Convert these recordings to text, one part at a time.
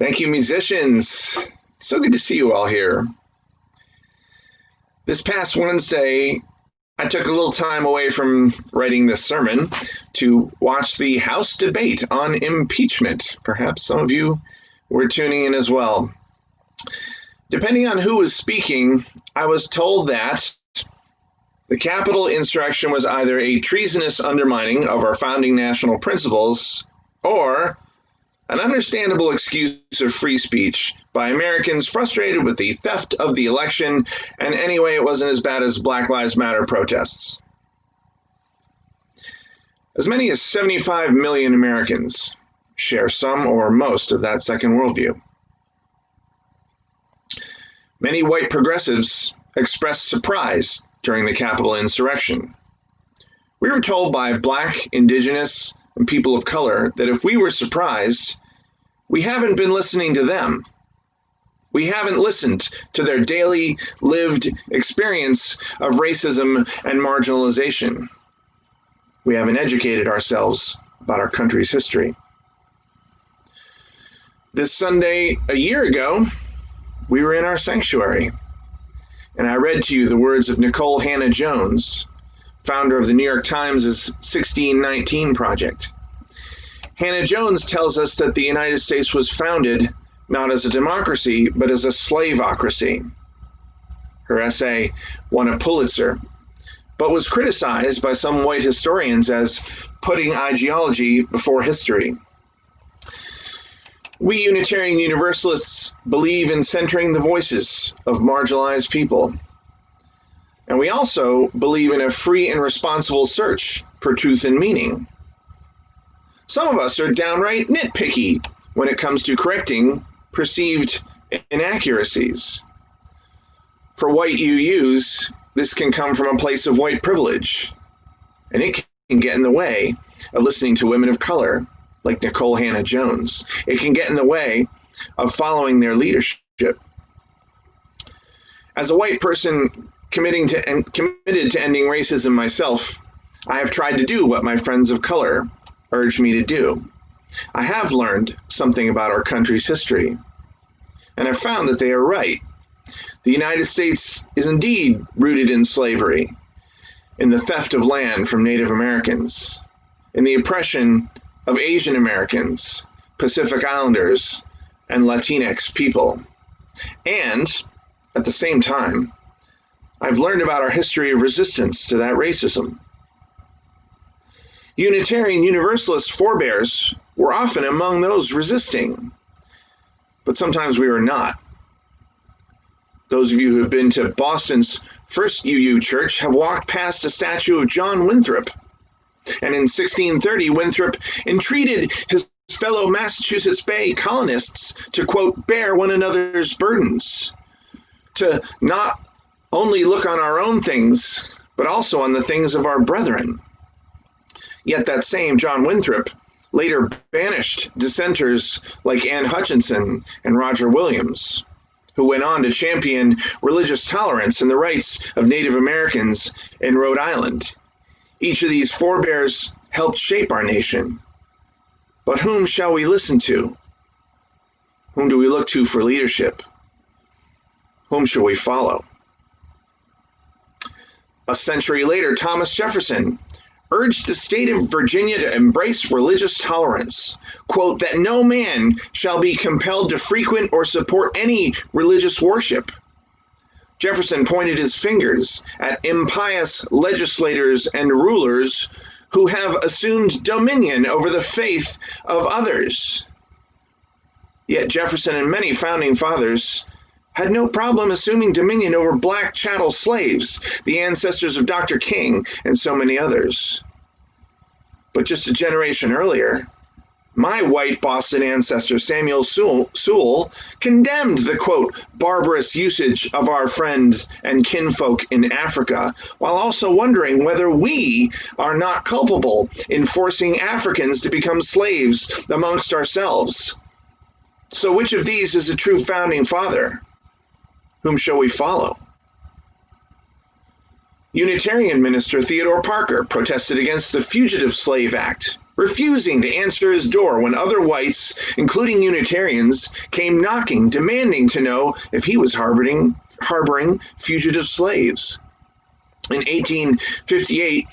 Thank you, musicians. It's so good to see you all here. This past Wednesday, I took a little time away from writing this sermon to watch the House debate on impeachment. Perhaps some of you were tuning in as well. Depending on who was speaking, I was told that the Capitol insurrection was either a treasonous undermining of our founding national principles or an understandable excuse of free speech by Americans frustrated with the theft of the election, and anyway, it wasn't as bad as Black Lives Matter protests. As many as 75 million Americans share some or most of that second worldview. Many white progressives expressed surprise during the Capitol insurrection. We were told by Black, Indigenous, and people of color that if we were surprised, we haven't been listening to them. We haven't listened to their daily lived experience of racism and marginalization. We haven't educated ourselves about our country's history. This Sunday, a year ago, we were in our sanctuary, and I read to you the words of Nicole Hannah Jones, founder of the New York Times' 1619 Project. Hannah Jones tells us that the United States was founded not as a democracy, but as a slaveocracy. Her essay won a Pulitzer, but was criticized by some white historians as putting ideology before history. We Unitarian Universalists believe in centering the voices of marginalized people. And we also believe in a free and responsible search for truth and meaning. Some of us are downright nitpicky when it comes to correcting perceived inaccuracies. For white UUs, this can come from a place of white privilege, and it can get in the way of listening to women of color like Nicole Hannah Jones. It can get in the way of following their leadership. As a white person committed to ending racism myself, I have tried to do what my friends of color urged me to do. I have learned something about our country's history, and I found that they are right. The United States is indeed rooted in slavery, in the theft of land from Native Americans, in the oppression of Asian Americans, Pacific Islanders, and Latinx people. And at the same time, I've learned about our history of resistance to that racism. Unitarian Universalist forebears were often among those resisting, but sometimes we were not. Those of you who have been to Boston's first UU church have walked past a statue of John Winthrop. And in 1630, Winthrop entreated his fellow Massachusetts Bay colonists to, quote, bear one another's burdens, to not only look on our own things, but also on the things of our brethren. Yet that same John Winthrop later banished dissenters like Anne Hutchinson and Roger Williams, who went on to champion religious tolerance and the rights of Native Americans in Rhode Island. Each of these forebears helped shape our nation. But whom shall we listen to? Whom do we look to for leadership? Whom shall we follow? A century later, Thomas Jefferson urged the state of Virginia to embrace religious tolerance, quote, that no man shall be compelled to frequent or support any religious worship. Jefferson pointed his fingers at impious legislators and rulers who have assumed dominion over the faith of others. Yet Jefferson and many founding fathers had no problem assuming dominion over black chattel slaves, the ancestors of Dr. King and so many others. But just a generation earlier, my white Boston ancestor Samuel Sewall condemned the, quote, barbarous usage of our friends and kinfolk in Africa, while also wondering whether we are not culpable in forcing Africans to become slaves amongst ourselves. So which of these is a true founding father? Whom shall we follow? Unitarian minister Theodore Parker protested against the Fugitive Slave Act refusing to answer his door when other whites, including Unitarians, came knocking, demanding to know if he was harboring fugitive slaves. In 1858,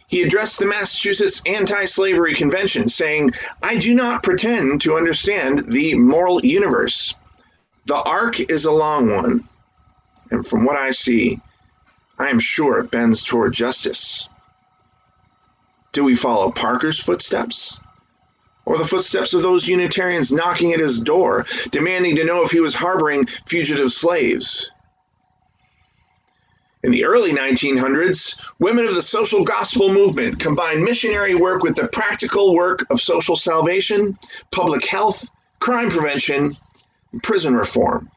he addressed the Massachusetts Anti-Slavery Convention, saying, "I do not pretend to understand the moral universe. The arc is a long one, and from what I see, I am sure it bends toward justice." Do we follow Parker's footsteps? Or the footsteps of those Unitarians knocking at his door, demanding to know if he was harboring fugitive slaves? In the early 1900s, women of the social gospel movement combined missionary work with the practical work of social salvation, public health, crime prevention, and prison reform.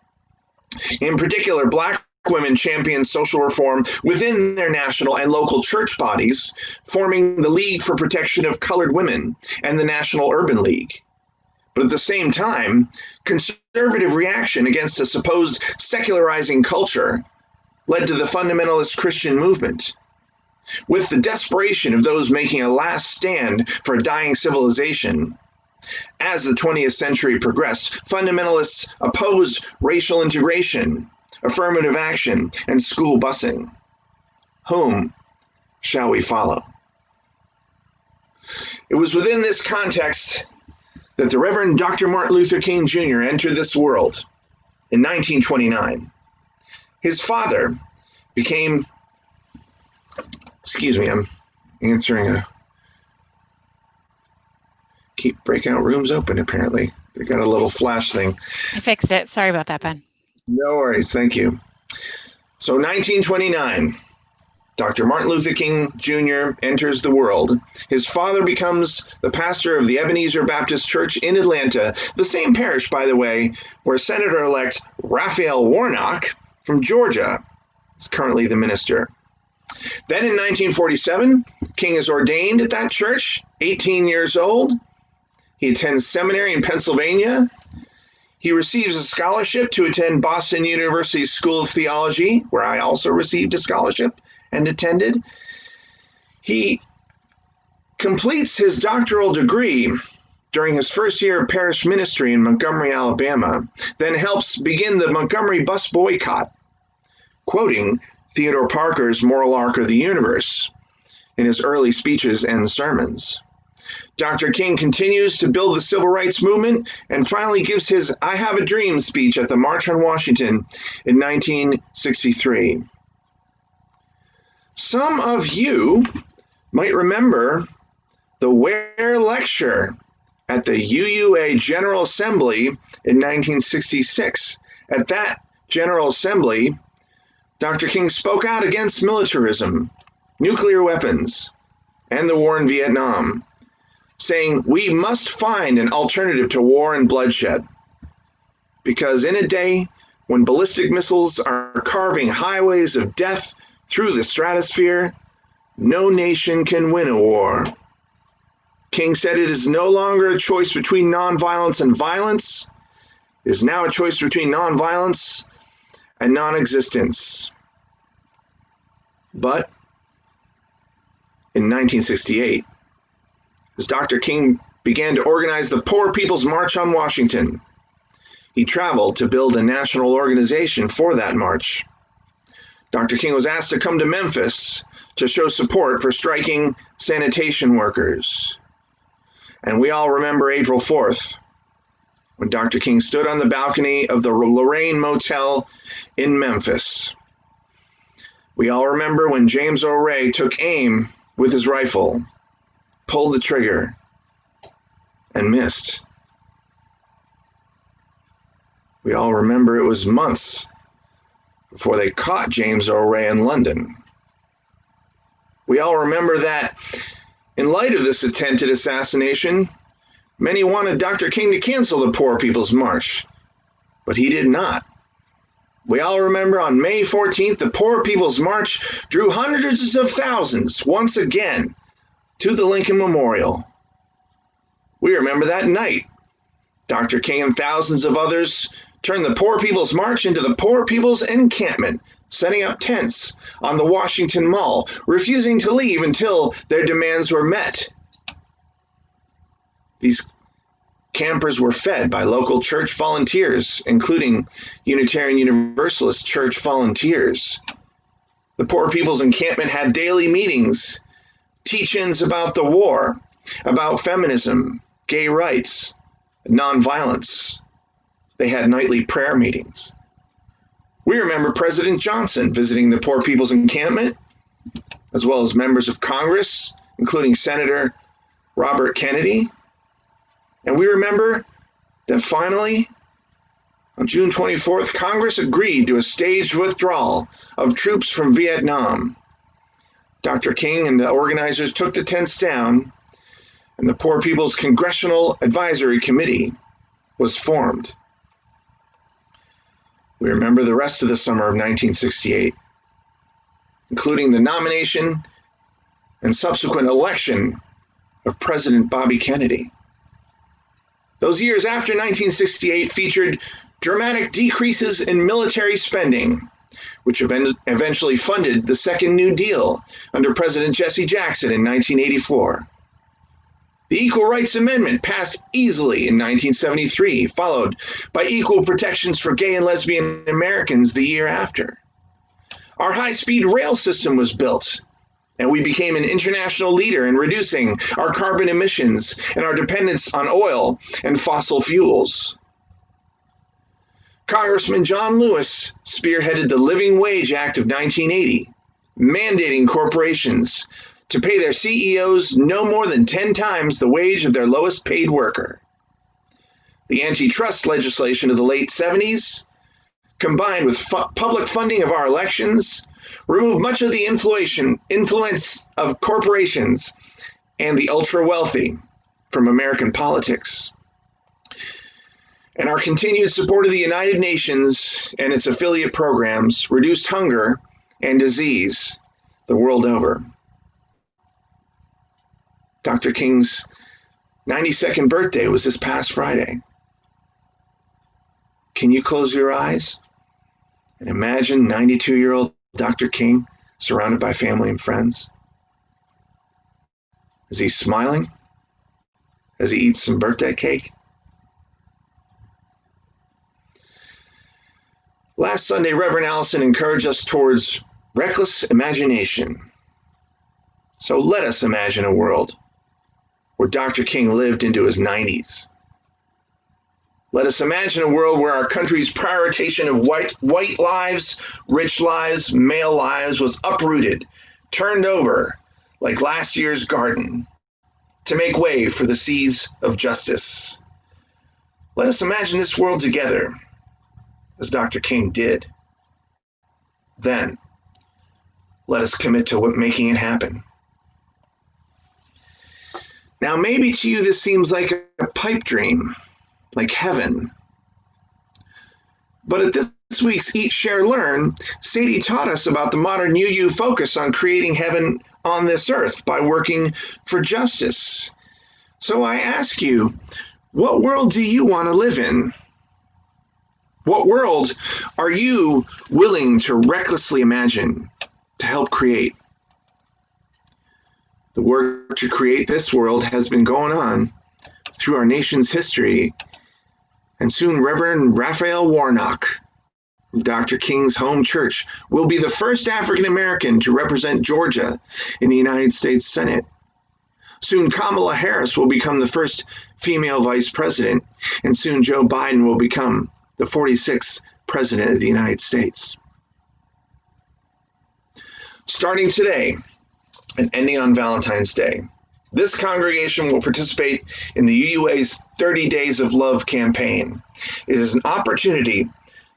In particular, Black women championed social reform within their national and local church bodies, forming the League for Protection of Colored Women and the National Urban League. But at the same time, conservative reaction against a supposed secularizing culture led to the fundamentalist Christian movement. With the desperation of those making a last stand for a dying civilization, as the 20th century progressed, fundamentalists opposed racial integration, affirmative action, and school busing. Whom shall we follow? It was within this context that the Reverend Dr. Martin Luther King Jr. entered this world in 1929. His father became, I'm answering keep breakout rooms open apparently. They got a little flash thing. I fixed it. Sorry about that, Ben. No worries, thank you. So 1929, Dr. Martin Luther King Jr. enters the world. His father becomes the pastor of the Ebenezer Baptist Church in Atlanta, the same parish, by the way, where Senator-elect Raphael Warnock from Georgia is currently the minister. Then in 1947, King is ordained at that church, 18 years old. He attends seminary in Pennsylvania. He receives a scholarship to attend Boston University's School of Theology, where I also received a scholarship and attended. He completes his doctoral degree during his first year of parish ministry in Montgomery, Alabama, then helps begin the Montgomery bus boycott, quoting Theodore Parker's Moral Arc of the Universe in his early speeches and sermons. Dr. King continues to build the civil rights movement and finally gives his I Have a Dream speech at the March on Washington in 1963. Some of you might remember the Ware Lecture at the UUA General Assembly in 1966. At that General Assembly, Dr. King spoke out against militarism, nuclear weapons, and the war in Vietnam, saying we must find an alternative to war and bloodshed. Because in a day when ballistic missiles are carving highways of death through the stratosphere, no nation can win a war. King said it is no longer a choice between nonviolence and violence. It is now a choice between nonviolence and non-existence. But in 1968, as Dr. King began to organize the Poor People's March on Washington, he traveled to build a national organization for that march. Dr. King was asked to come to Memphis to show support for striking sanitation workers. And we all remember April 4th, when Dr. King stood on the balcony of the Lorraine Motel in Memphis. We all remember when James O'Ray took aim with his rifle, pulled the trigger, and missed. We all remember it was months before they caught James O'Ray in London. We all remember that in light of this attempted assassination, many wanted Dr. King to cancel the Poor People's March, but he did not. We all remember on May 14th, the Poor People's March drew hundreds of thousands once again to the Lincoln Memorial. We remember that night. Dr. King and thousands of others turned the Poor People's March into the Poor People's Encampment, setting up tents on the Washington Mall, refusing to leave until their demands were met. These campers were fed by local church volunteers, including Unitarian Universalist church volunteers. The Poor People's Encampment had daily meetings, teach-ins about the war, about feminism, gay rights, nonviolence. They had nightly prayer meetings. We remember President Johnson visiting the Poor People's Encampment, as well as members of Congress, including Senator Robert Kennedy. And we remember that finally, on June 24th, Congress agreed to a staged withdrawal of troops from Vietnam. Dr. King and the organizers took the tents down, and the Poor People's Congressional Advisory Committee was formed. We remember the rest of the summer of 1968, including the nomination and subsequent election of President Bobby Kennedy. Those years after 1968 featured dramatic decreases in military spending, which eventually funded the Second New Deal under President Jesse Jackson in 1984. The Equal Rights Amendment passed easily in 1973, followed by equal protections for gay and lesbian Americans the year after. Our high-speed rail system was built, and we became an international leader in reducing our carbon emissions and our dependence on oil and fossil fuels. Congressman John Lewis spearheaded the Living Wage Act of 1980, mandating corporations to pay their CEOs no more than 10 times the wage of their lowest paid worker. The antitrust legislation of the late 70s, combined with public funding of our elections, removed much of the influence of corporations and the ultra-wealthy from American politics. And our continued support of the United Nations and its affiliate programs reduced hunger and disease the world over. Dr. King's 92nd birthday was this past Friday. Can you close your eyes and imagine 92-year-old Dr. King surrounded by family and friends? Is he smiling as he eats some birthday cake? Last Sunday, Reverend Allison encouraged us towards reckless imagination. So let us imagine a world where Dr. King lived into his 90s. Let us imagine a world where our country's prioritization of white lives, rich lives, male lives was uprooted, turned over like last year's garden to make way for the seeds of justice. Let us imagine this world together, as Dr. King did. Then, let us commit to making it happen. Now, maybe to you this seems like a pipe dream, like heaven. But at this week's Eat, Share, Learn, Sadie taught us about the modern UU focus on creating heaven on this earth by working for justice. So I ask you, what world do you want to live in? What world are you willing to recklessly imagine to help create? The work to create this world has been going on through our nation's history, and soon Reverend Raphael Warnock from Dr. King's home church will be the first African American to represent Georgia in the United States Senate. Soon Kamala Harris will become the first female vice president, and soon Joe Biden will become the 46th president of the United States. Starting today and ending on Valentine's Day, this congregation will participate in the UUA's 30 Days of Love campaign. It is an opportunity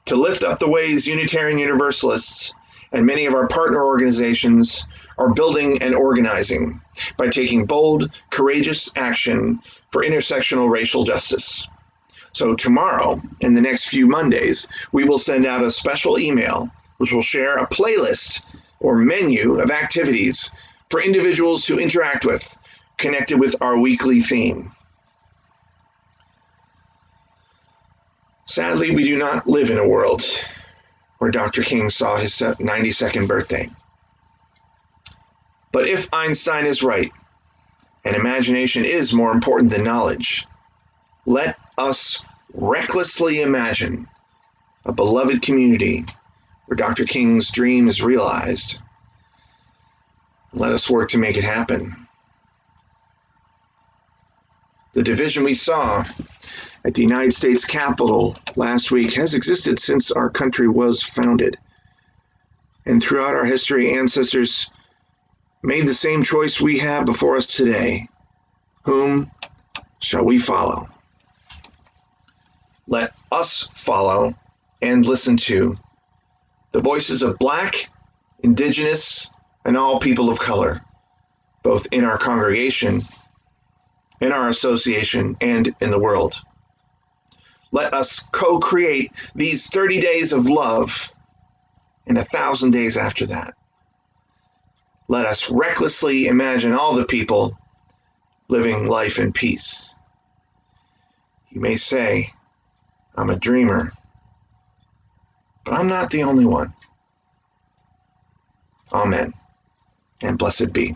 to lift up the ways Unitarian Universalists and many of our partner organizations are building and organizing by taking bold, courageous action for intersectional racial justice. So tomorrow, in the next few Mondays, we will send out a special email which will share a playlist or menu of activities for individuals to interact with, connected with our weekly theme. Sadly, we do not live in a world where Dr. King saw his 92nd birthday. But if Einstein is right, and imagination is more important than knowledge. Let us recklessly imagine a beloved community where Dr. King's dream is realized. Let us work to make it happen. The division we saw at the United States Capitol last week has existed since our country was founded. And throughout our history, ancestors made the same choice we have before us today. Whom shall we follow? Let us follow and listen to the voices of Black, Indigenous, and all people of color, both in our congregation, in our association, and in the world. Let us co-create these 30 days of love and 1,000 days after that. Let us recklessly imagine all the people living life in peace. You may say, I'm a dreamer, but I'm not the only one. Amen, and blessed be.